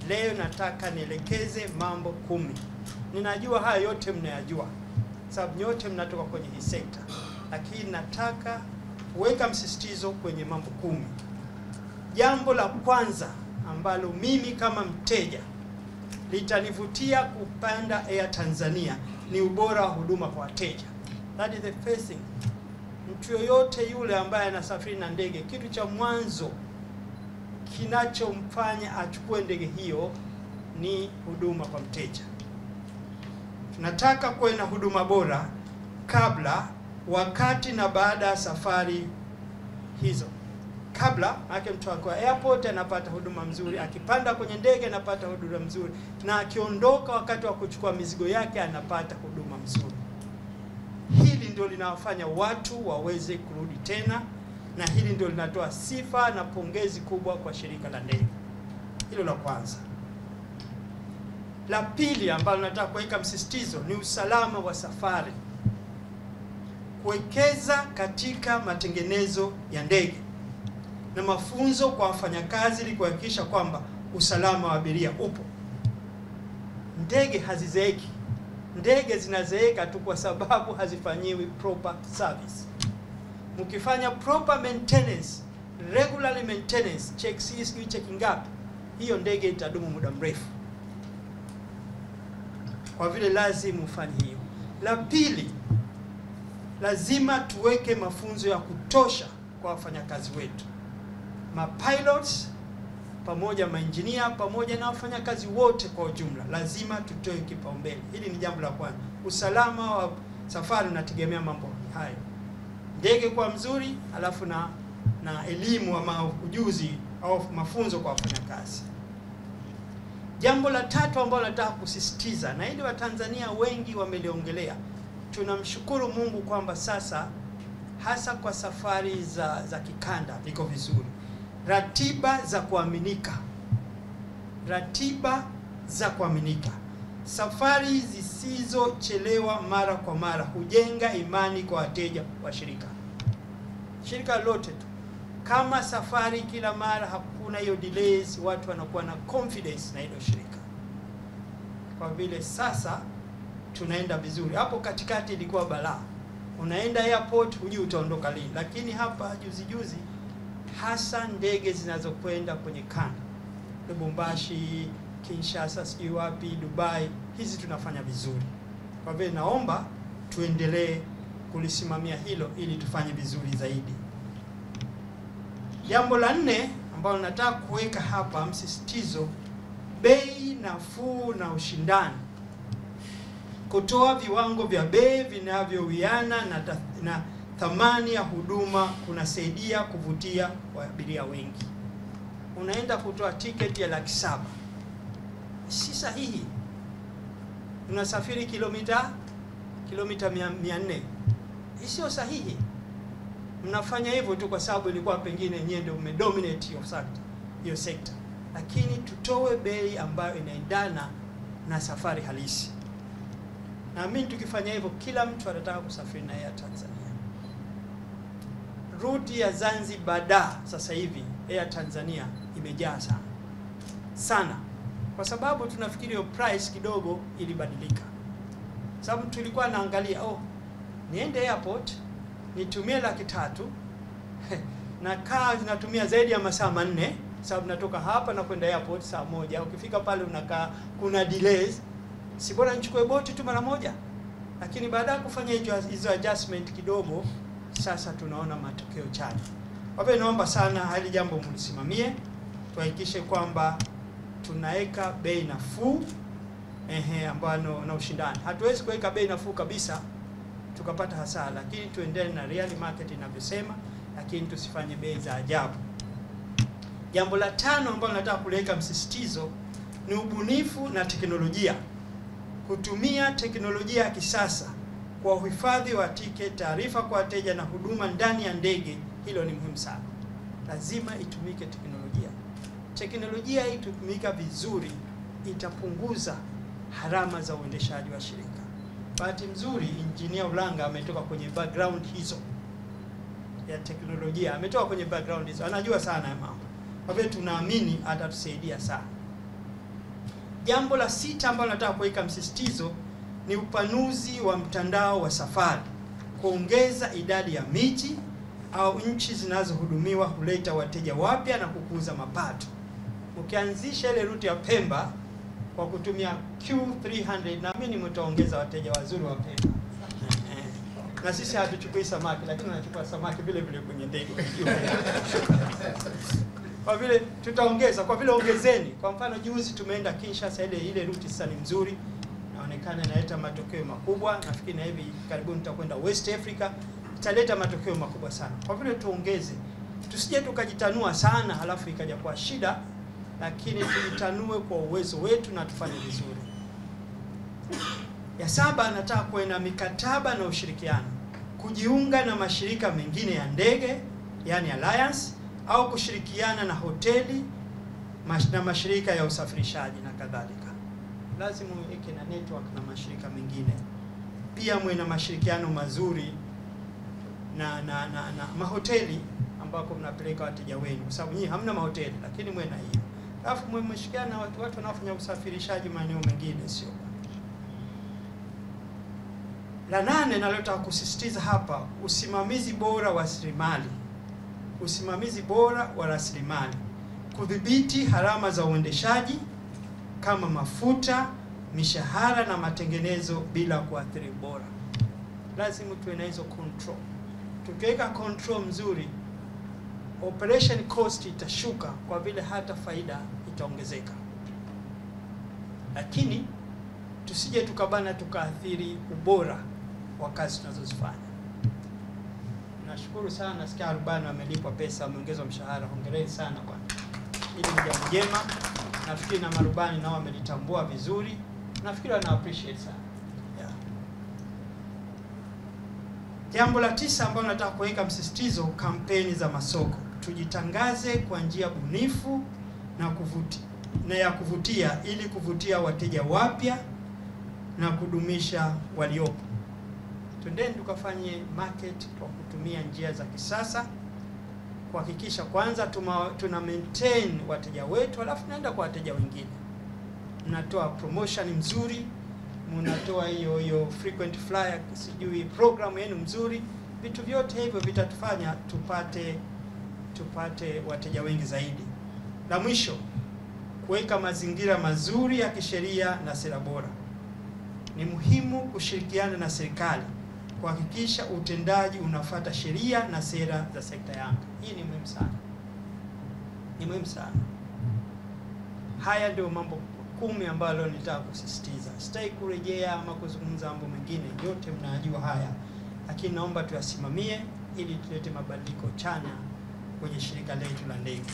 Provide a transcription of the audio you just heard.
Leo nataka nielekeze mambo 10. Ninajua haya yote mnayajua, sababu nyote mnatoka kwenye hii sekta, lakini nataka kuweka msisitizo kwenye mambo 10. Jambo la kwanza ambalo mimi kama mteja litanivutia kupanda Air Tanzania ni ubora wa huduma kwa wateja. That is the first thing. Mtu yoyote yule ambaye anasafiri na ndege, kitu cha mwanzo kinachomfanya achukue ndege hiyo ni huduma kwa mteja. Tunataka kuwe na huduma bora kabla, wakati na baada ya safari hizo. Kabla, mtu kwa airport anapata huduma mzuri, akipanda kwenye ndege anapata huduma mzuri, na akiondoka wakati wa kuchukua mizigo yake anapata huduma mzuri. Hili ndio linawafanya watu waweze kurudi tena, na hili ndio linatoa sifa na pongezi kubwa kwa shirika la ndege. Hilo la kwanza. La pili ambalo nataka kuweka msisitizo ni usalama wa safari. Kuwekeza katika matengenezo ya ndege na mafunzo kwa wafanyakazi ili kuhakikisha kwamba usalama wa abiria upo. Ndege hazizeeki. Ndege zinazeeka tu kwa sababu hazifanyiwi proper service. Mkifanya proper maintenance, regularly maintenance, check CSQ, checking up, hiyo ndege itadumu muda mrefu. Kwa vile lazima ufanye hiyo. La pili, lazima tuweke mafunzo ya kutosha kwa wafanyakazi wetu. Pilots pamoja engineer pamoja na wafanyakazi wote kwa ujumla, lazima tutoe kipaumbele. Hili ni jambo la kwanza. Usalama wa safari unategemea mambo hayo. Ndege kwa mzuri, alafu na elimu ama ujuzi au mafunzo kwa wafanyakazi. Jambo la tatu ambalo nataka kusisitiza, na hili Watanzania wengi wameliongelea. Tunamshukuru Mungu kwamba sasa hasa kwa safari za kikanda liko vizuri. Ratiba za kuaminika. Ratiba za kuaminika. Safari zisizochelewa mara kwa mara hujenga imani kwa wateja wa shirika. Shirika lote tu. Kama safari kila mara hakuna hiyo delays, watu wanakuwa na confidence na hilo shirika. Kwa vile sasa tunaenda vizuri. Hapo katikati ilikuwa balaa. Unaenda airport hujui utaondoka lini. Lakini hapa juzi hasa ndege zinazokwenda kwenye kanda, Lubumbashi, Kinshasa, sijui wapi, Dubai, hizi tunafanya vizuri. Kwa vile naomba tuendelee kulisimamia hilo ili tufanye vizuri zaidi. Jambo la 4 ambalo nataka kuweka hapa msisitizo, bei nafuu na ushindani. Kutoa viwango vya bei vinavyowiana na thamani ya huduma kunasaidia kuvutia abiria wengi. Unaenda kutoa tiketi ya 700,000. Si sahihi. Unasafiri kilomita 400. Sio sahihi. Mnafanya hivyo tu kwa sababu ilikuwa pengine nyenye ndio mmedominate hiyo sekta. Lakini tutoe bei ambayo inaendana na safari halisi. Na mimi tukifanya hivyo, kila mtu atataka kusafiri na Air Tanzania. Ruti ya Zanzibar sasa hivi Air Tanzania imejaa sana. Kwa sababu tunafikiri hiyo price kidogo ilibadilika. Sababu tulikuwa naangalia, niende airport nitumie 300,000 na kaa zinatumia zaidi ya masaa 4, sababu natoka hapa na kwenda airport saa 1. Ukifika pale unakaa, kuna delays. Si bora nichukue boti tu mara moja. Lakini baada ya kufanya hizo adjustment kidogo, sasa tunaona matokeo chanya. Kwa hivyo naomba sana hili jambo mlisimamie, tuhakikishe kwamba tunaweka bei nafuu ambayo na ushindani. Hatuwezi kuweka bei nafuu kabisa tukapata hasara, lakini tuendelee na real market inavyosema, lakini tusifanye bei za ajabu. Jambo la 5 ambalo nataka kuweka msisitizo ni ubunifu na teknolojia. Kutumia teknolojia ya kisasa kwa uhifadhi wa tiketi, taarifa kwa wateja na huduma ndani ya ndege, hilo ni muhimu sana. Lazima itumike teknolojia. Teknolojia ikitumika vizuri itapunguza gharama za uendeshaji wa shirika. Bahati nzuri engineer Ulanga ametoka kwenye background hizo ya teknolojia, ametoka kwenye background hizo, anajua sana ya mambo. Kwa hivyo tunaamini atatusaidia sana. Jambo la 6 ambalo nataka kuweka msisitizo ni upanuzi wa mtandao wa safari. Kuongeza idadi ya miji au nchi zinazohudumiwa huleta wateja wapya na kukuza mapato. Ukianzisha ile route ya Pemba kwa kutumia Q300, naamini mtaongeza wateja wazuri wa Pemba. Na sisi hatuchukui samaki, lakini tunachukua samaki vile vile kwenye ndege. Kwa vile tutaongeza, kwa vile ongezeni. Kwa mfano juzi tumeenda Kinshasa, ile route sasa ni mzuri, inaonekana inaleta matokeo makubwa. Nafikiri na hivi karibuni tutakwenda West Africa, italeta matokeo makubwa sana. Kwa vile tuongeze, tusije tukajitanua sana halafu ikaja kwa shida, lakini tujitanue kwa uwezo wetu na tufanye vizuri. Ya 7, nataka kuwe na mikataba na ushirikiano. Kujiunga na mashirika mengine ya ndege, yani alliance, au kushirikiana na hoteli na mashirika ya usafirishaji na kadhalika. Lazima uweke na network na mashirika mengine. Pia mwe na mashirikiano mazuri na mahoteli ambako mnapeleka wateja wenu, kwa sababu nyinyi hamna mahoteli, lakini mwe na hiyo. Alafu mwe mshirikiana na watu wanaofanya usafirishaji maeneo mengine, sio. La 8 nalotaka kusisitiza hapa, usimamizi bora wa rasilimali. Usimamizi bora wa rasilimali. Kudhibiti gharama za uendeshaji kama mafuta, mishahara na matengenezo bila kuathiri bora. Lazima tuwe na hizo control. Tukiweka control mzuri, operation cost itashuka kwa vile hata faida itaongezeka. Lakini tusije tukabana tukaathiri ubora wa kazi tunazozifanya. Nashukuru sana, nasikia Rubani wamelipwa pesa, wameongezwa mshahara. Hongereni sana bwana. Hili ni jambo jema. Nafikiri na marubani nao wamelitambua vizuri. Nafikiri wana appreciate sana. Yeah. Jambo la 9 ambalo nataka kuweka msisitizo, kampeni za masoko. Tujitangaze kwa njia bunifu na ya kuvutia ili kuvutia wateja wapya na kudumisha waliopo. Twendeni tukafanye market kwa kutumia njia za kisasa, kuhakikisha kwanza tuna maintain wateja wetu, alafu naenda kwa wateja wengine. Mnatoa promotion mzuri, mnatoa hiyo frequent flyer, sijui program yenu mzuri. Vitu vyote hivyo vitatufanya tupate wateja wengi zaidi. La mwisho, kuweka mazingira mazuri ya kisheria na sera bora. Ni muhimu kushirikiana na serikali kuhakikisha utendaji unafuata sheria na sera za sekta ya anga. Hii ni muhimu sana. Ni muhimu sana. Haya ndio mambo 10 ambayo nitaka kusisitiza. Sitaki kurejea ama kuzungumza mambo mengine, yote mnajua haya. Lakini naomba tuyasimamie ili tulete mabadiliko chanya kwenye shirika letu la ndege.